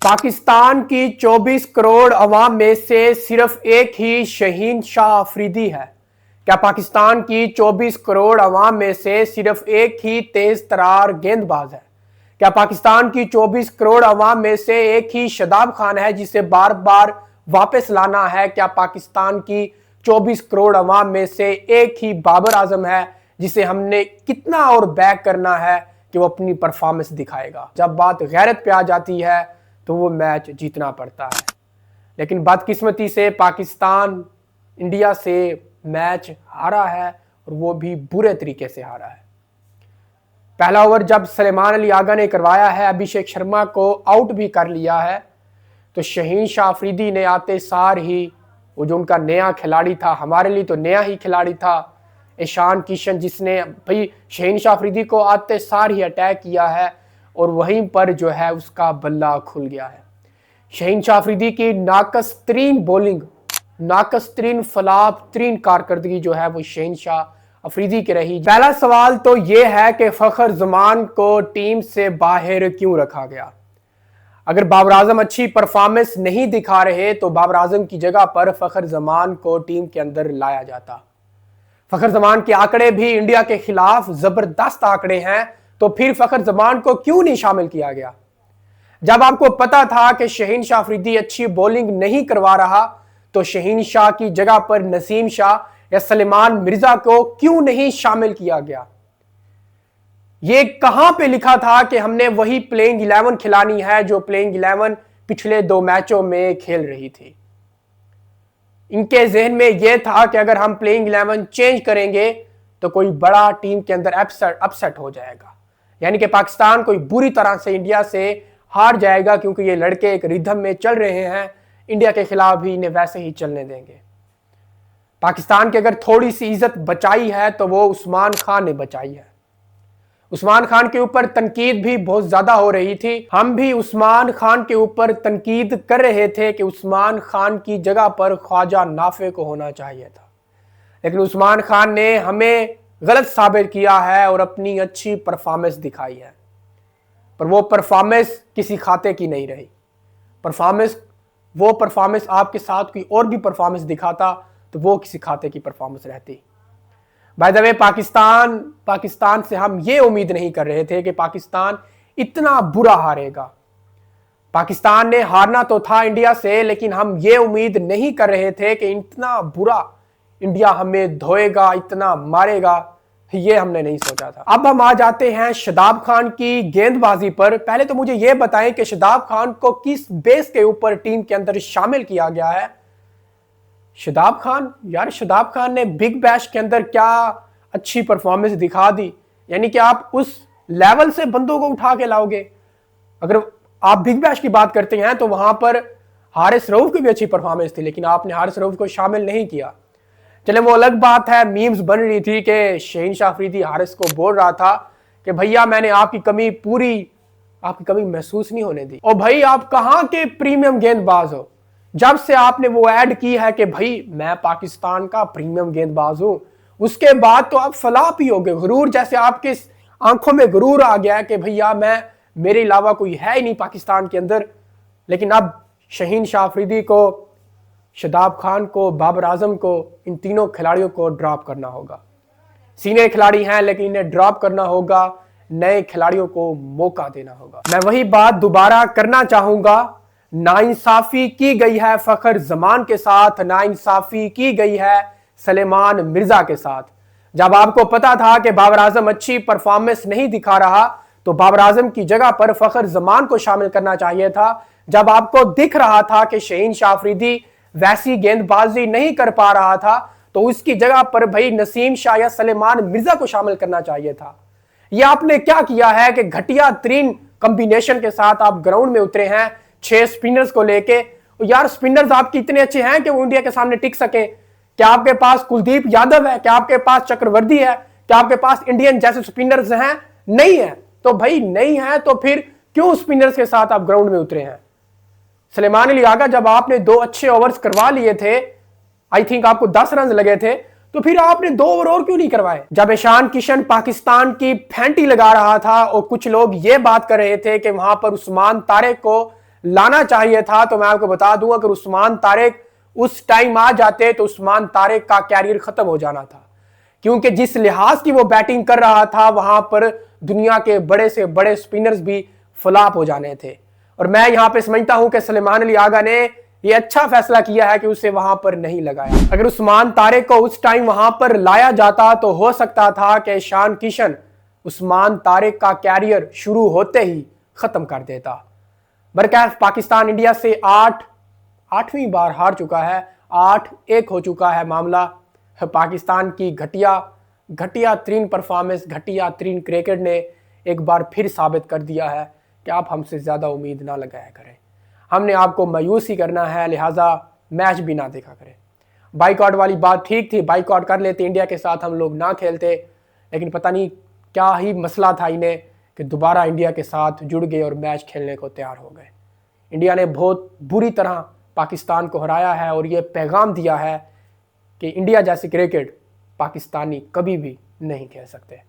पाकिस्तान की 24 करोड़ अवाम में से सिर्फ एक ही शहीन शाह अफरीदी है। क्या पाकिस्तान की 24 करोड़ अवाम में से सिर्फ एक ही तेज तरार गेंदबाज है? क्या पाकिस्तान की 24 करोड़ अवाम में से एक ही शादाब खान है जिसे बार बार वापस लाना है? क्या पाकिस्तान की 24 करोड़ अवाम में से एक ही बाबर आजम है जिसे हमने कितना और बैक करना है कि वो अपनी परफॉर्मेंस दिखाएगा? जब बात गैरत पे आ जाती है तो वो मैच जीतना पड़ता है, लेकिन बदकिस्मती से पाकिस्तान इंडिया से मैच हारा है और वो भी बुरे तरीके से हारा है। पहला ओवर जब सलेमान अली आगा ने करवाया है, अभिषेक शर्मा को आउट भी कर लिया है, तो शहीन शाह अफरीदी ने आते सार ही वो जो उनका नया खिलाड़ी था, हमारे लिए तो नया ही खिलाड़ी था, ईशान किशन, जिसने भाई शहीन शाह अफरीदी को आते सार ही अटैक किया है और वहीं पर जो है उसका बल्ला खुल गया है। शहीन शाह अफरीदी की नाकस तरीन बॉलिंग, नाकस तरीन फलाप तरीन कारकर्दगी जो है वो शहीन शाह अफरीदी की रही। पहला सवाल तो ये है कि फखर जमान को टीम से बाहर क्यों रखा गया? अगर बाबर आजम अच्छी परफॉर्मेंस नहीं दिखा रहे तो बाबर आजम की जगह पर फखर जमान को टीम के अंदर लाया जाता। फखर जमान के आंकड़े भी इंडिया के खिलाफ जबरदस्त आंकड़े हैं, तो फिर फखर जमान को क्यों नहीं शामिल किया गया? जब आपको पता था कि शहीन शाह अफरीदी अच्छी बॉलिंग नहीं करवा रहा तो शहीन शाह की जगह पर नसीम शाह या सलेमान मिर्जा को क्यों नहीं शामिल किया गया? ये कहां पे लिखा था कि हमने वही प्लेइंग 11 खिलानी है जो प्लेइंग 11 पिछले 2 मैचों में खेल रही थी? इनके जहन में यह था कि अगर हम प्लेइंग 11 चेंज करेंगे तो कोई बड़ा टीम के अंदर अपसेट हो जाएगा, यानी कि पाकिस्तान कोई बुरी तरह से इंडिया से हार जाएगा, क्योंकि ये लड़के एक रिदम में चल रहे हैं, इंडिया के खिलाफ भी इन्हें वैसे ही चलने देंगे। पाकिस्तान की अगर थोड़ी सी इज्जत बचाई है तो वो उस्मान खान ने बचाई है। उस्मान खान के ऊपर तनकीद भी बहुत ज्यादा हो रही थी, हम भी उस्मान खान के ऊपर तनकीद कर रहे थे कि उस्मान खान की जगह पर ख्वाजा नाफे को होना चाहिए था, लेकिन उस्मान खान ने हमें गलत साबित किया है और अपनी अच्छी परफॉर्मेंस दिखाई है, पर वो परफॉर्मेंस किसी खाते की नहीं रही। वो परफॉर्मेंस आपके साथ कोई और भी परफॉर्मेंस दिखाता तो वो किसी खाते की परफॉर्मेंस रहती। बाय द वे, पाकिस्तान से हम ये उम्मीद नहीं कर रहे थे कि पाकिस्तान इतना बुरा हारेगा। पाकिस्तान ने हारना तो था इंडिया से, लेकिन हम ये उम्मीद नहीं कर रहे थे कि इतना बुरा इंडिया हमें धोएगा, इतना मारेगा, ये हमने नहीं सोचा था। अब हम आ जाते हैं शादाब खान की गेंदबाजी पर। पहले तो मुझे यह बताएं कि शादाब खान को किस बेस के ऊपर टीम के अंदर शामिल किया गया है? शादाब खान ने बिग बैश के अंदर क्या अच्छी परफॉर्मेंस दिखा दी, यानी कि आप उस लेवल से बंदों को उठा के लाओगे। अगर आप बिग बैश की बात करते हैं तो वहां पर हारिस रऊफ की भी अच्छी परफॉर्मेंस थी, लेकिन आपने हारिस रऊफ को शामिल नहीं किया। चले, वो अलग बात है, मीम्स बन रही थी कि शहीन शाह अफरीदी हारिस को बोल रहा था कि भैया मैंने आपकी कमी महसूस नहीं होने दी। और भाई आप कहां के प्रीमियम गेंदबाज हो? जब से आपने वो ऐड की है कि भाई मैं पाकिस्तान का प्रीमियम गेंदबाज हूं, उसके बाद तो आप फलाप ही हो गए। गुरूर जैसे आपके आंखों में गुरूर आ गया कि भैया मेरे अलावा कोई है ही नहीं पाकिस्तान के अंदर। लेकिन अब शहीन शाह अफरीदी को, शादाब खान को, बाबर आजम को, इन तीनों खिलाड़ियों को ड्रॉप करना होगा। सीनियर खिलाड़ी हैं लेकिन इन्हें ड्रॉप करना होगा, नए खिलाड़ियों को मौका देना होगा। मैं वही बात दोबारा करना चाहूंगा, नाइंसाफी की गई है फखर जमान के साथ, नाइंसाफी की गई है सलेमान मिर्जा के साथ। जब आपको पता था कि बाबर आजम अच्छी परफॉर्मेंस नहीं दिखा रहा तो बाबर आजम की जगह पर फखर जमान को शामिल करना चाहिए था। जब आपको दिख रहा था कि शहीन शाह अफरीदी वैसी गेंदबाजी नहीं कर पा रहा था तो उसकी जगह पर भाई नसीम शाह या सलेमान मिर्जा को शामिल करना चाहिए था। यह आपने क्या किया है कि घटिया तरीन कॉम्बिनेशन के साथ आप ग्राउंड में उतरे हैं 6 स्पिनर्स को लेके। यार स्पिनर्स आपके इतने अच्छे हैं कि वो इंडिया के सामने टिक सके? क्या आपके पास कुलदीप यादव है? क्या आपके पास चक्रवर्ती है? क्या आपके पास इंडियन जैसे स्पिनर्स हैं? नहीं है। तो भाई नहीं है तो फिर क्यों स्पिनर्स के साथ आप ग्राउंड में उतरे हैं? सलेमान अली आगा, जब आपने 2 अच्छे ओवर्स करवा लिए थे, आई थिंक आपको 10 रन लगे थे, तो फिर आपने 2 ओवर और क्यों नहीं करवाए? जब ईशान किशन पाकिस्तान की फैंटी लगा रहा था और कुछ लोग ये बात कर रहे थे कि वहां पर उस्मान तारिक को लाना चाहिए था। तो मैं आपको बता दूं, अगर उस्मान तारिक उस टाइम आ जाते तो उस्मान तारिक का कैरियर खत्म हो जाना था, क्योंकि जिस लिहाज की वो बैटिंग कर रहा था वहां पर दुनिया के बड़े से बड़े स्पिनर्स भी फ्लॉप हो जाने थे। और मैं यहां पे समझता हूं कि सलेमान अली आगा ने ये अच्छा फैसला किया है कि उसे वहां पर नहीं लगाया। अगर उस्मान तारिक को उस टाइम वहां पर लाया जाता तो हो सकता था कि ईशान किशन उस्मान तारिक का कैरियर शुरू होते ही खत्म कर देता। बरकैफ पाकिस्तान इंडिया से आठवीं बार हार चुका है, 8-1 हो चुका है मामला। पाकिस्तान की घटिया तरीन परफॉर्मेंस, घटिया तरीन क्रिकेट ने एक बार फिर साबित कर दिया है कि आप हमसे ज़्यादा उम्मीद ना लगाया करें। हमने आपको मायूस ही करना है, लिहाजा मैच भी ना देखा करें। बाइकआउट वाली बात ठीक थी, बाइकआउट कर लेते, इंडिया के साथ हम लोग ना खेलते, लेकिन पता नहीं क्या ही मसला था इन्हें कि दोबारा इंडिया के साथ जुड़ गए और मैच खेलने को तैयार हो गए। इंडिया ने बहुत बुरी तरह पाकिस्तान को हराया है और ये पैगाम दिया है कि इंडिया जैसी क्रिकेट पाकिस्तानी कभी भी नहीं खेल सकते।